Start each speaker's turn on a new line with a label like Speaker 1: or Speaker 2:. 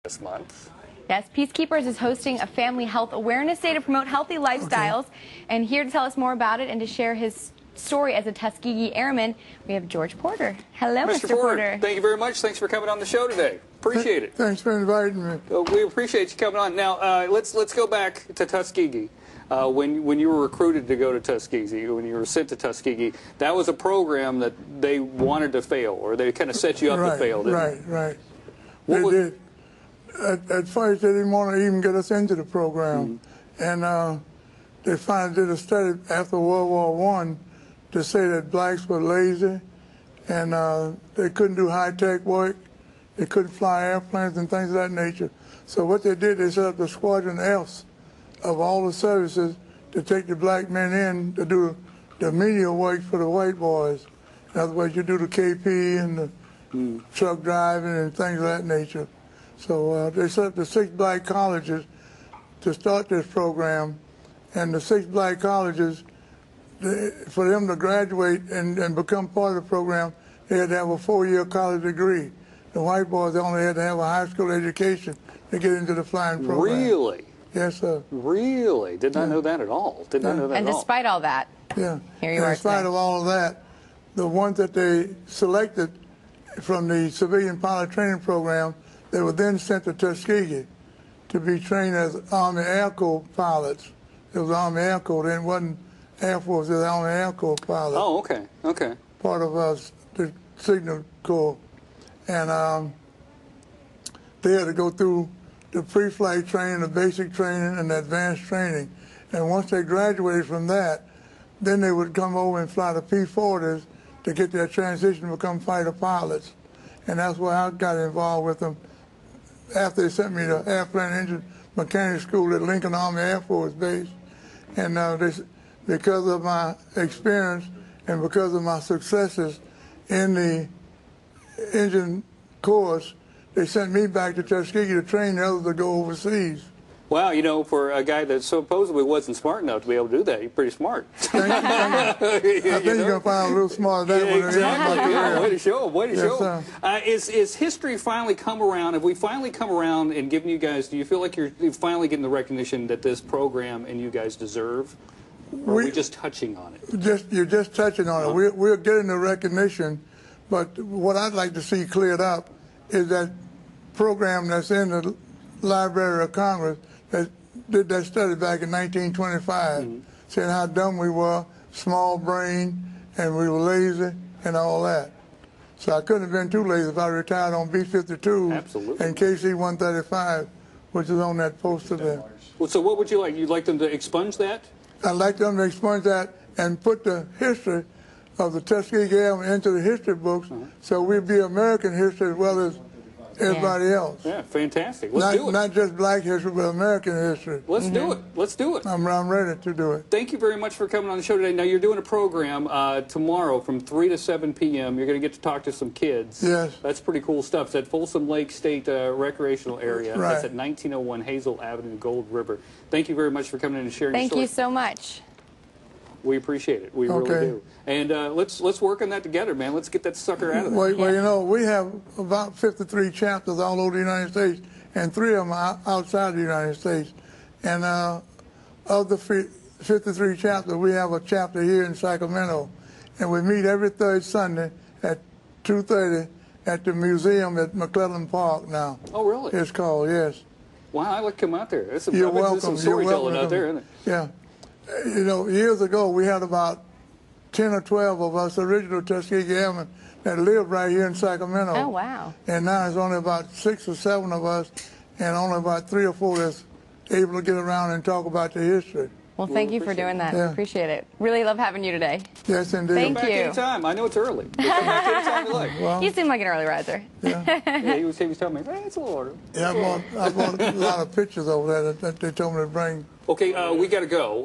Speaker 1: this month.
Speaker 2: Yes, Peacekeepers is hosting a family health awareness day to promote healthy lifestyles. Okay. And here to tell us more about it and to share his story as a Tuskegee Airman, we have George Porter. Hello, Mr. Porter.
Speaker 1: Thank you very much. Thanks for coming on the show today. Appreciate it.
Speaker 3: Thanks for inviting me.
Speaker 1: We appreciate you coming on. Now, let's go back to Tuskegee. When you were recruited to go to Tuskegee, when you were sent to Tuskegee, that was a program that they wanted to fail, or they kind of set you up to fail, didn't they?
Speaker 3: Right. They did. At first, they didn't want to even get us into the program. And they finally did a study after World War I to say that blacks were lazy and they couldn't do high-tech work. They couldn't fly airplanes and things of that nature. So what they did, they set up the Squadron Fs of all the services to take the black men in to do the menial work for the white boys. In other words, you do the KP and the truck driving and things of that nature. So they set up the 6 black colleges to start this program, and the 6 black colleges, for them to graduate and become part of the program, they had to have a 4-year college degree. The white boys only had to have a high school education to get into the flying program.
Speaker 1: Really?
Speaker 3: Yes, sir.
Speaker 1: Really? Did not know that at all. Did not know that
Speaker 2: and
Speaker 1: at all.
Speaker 2: Despite all that,
Speaker 3: here
Speaker 2: you are.
Speaker 3: In spite of all of that, the ones that they selected from the civilian pilot training program, they were then sent to Tuskegee to be trained as Army Air Corps pilots. It was Army Air Corps, then it wasn't Air Force, it was Army Air Corps pilots.
Speaker 1: Oh, okay.
Speaker 3: Part of us, the Signal Corps. And they had to go through the pre-flight training, the basic training, and the advanced training. And once they graduated from that, then they would come over and fly the P-40s to get their transition to become fighter pilots. And that's where I got involved with them after they sent me to Airplane Engine Mechanic School at Lincoln Army Air Force Base. And because of my experience and because of my successes in the engine course, they sent me back to Tuskegee to train the others to go overseas.
Speaker 1: Wow, you know, for a guy that supposedly wasn't smart enough to be able to do that, you're pretty smart.
Speaker 3: Thank you. I think you're going to find a little smarter than that.
Speaker 1: Exactly. Yeah, way to show him. Way to show him. Is history finally come around? Have we finally come around and given you guys, do you feel like you're finally getting the recognition that this program and you guys deserve? Or are we just touching on it?
Speaker 3: You're just touching on it. We're getting the recognition, but what I'd like to see cleared up is that program that's in the Library of Congress that did that study back in 1925, saying how dumb we were, small brain, and we were lazy, and all that. So I couldn't have been too lazy if I retired on B-52 and KC-135, which is on that poster there.
Speaker 1: Well, so what would you like? You'd like them to expunge that? I'd
Speaker 3: like them to expunge that and put the history of the Tuskegee Airmen into the history books, so we'd be American history as well as everybody else.
Speaker 1: Yeah, fantastic. Let's do it.
Speaker 3: Not just black history, but American history.
Speaker 1: Let's do it. Let's do it.
Speaker 3: I'm ready to do it.
Speaker 1: Thank you very much for coming on the show today. Now, you're doing a program tomorrow from 3 to 7 p.m. You're going to get to talk to some kids.
Speaker 3: Yes.
Speaker 1: That's pretty cool stuff. It's at Folsom Lake State Recreational Area.
Speaker 3: Right.
Speaker 1: That's at 1901 Hazel Avenue, Gold River. Thank you very much for coming in and sharing your story.
Speaker 2: Thank you so much.
Speaker 1: We appreciate it. We really do. And let's work on that together, man. Let's get that sucker out of there.
Speaker 3: Well, you know, we have about 53 chapters all over the United States, and 3 of them are outside the United States. And of the 53 chapters, we have a chapter here in Sacramento, and we meet every third Sunday at 2:30 at the museum at McClellan Park now.
Speaker 1: Oh, really?
Speaker 3: It's called, yes.
Speaker 1: Wow, I'd like to come out there.
Speaker 3: You're welcome.
Speaker 1: There's some storytelling out there, isn't it?
Speaker 3: Yeah. You know, years ago, we had about 10 or 12 of us original Tuskegee Airmen that lived right here in Sacramento.
Speaker 2: Oh, wow.
Speaker 3: And now there's only about 6 or 7 of us, and only about 3 or 4 that's able to get around and talk about the history.
Speaker 2: Well, thank you for doing that.
Speaker 3: Yeah.
Speaker 2: Appreciate it. Really love having you today.
Speaker 3: Yes, indeed.
Speaker 2: Thank
Speaker 1: Come back
Speaker 2: you.
Speaker 1: anytime. I know it's early. Come back anytime you like.
Speaker 2: Well, you seem like an early riser.
Speaker 1: Yeah, he was telling me, hey, it's a little early.
Speaker 3: Yeah, I bought a lot of pictures over there that they told me to bring.
Speaker 1: Okay, we got to go.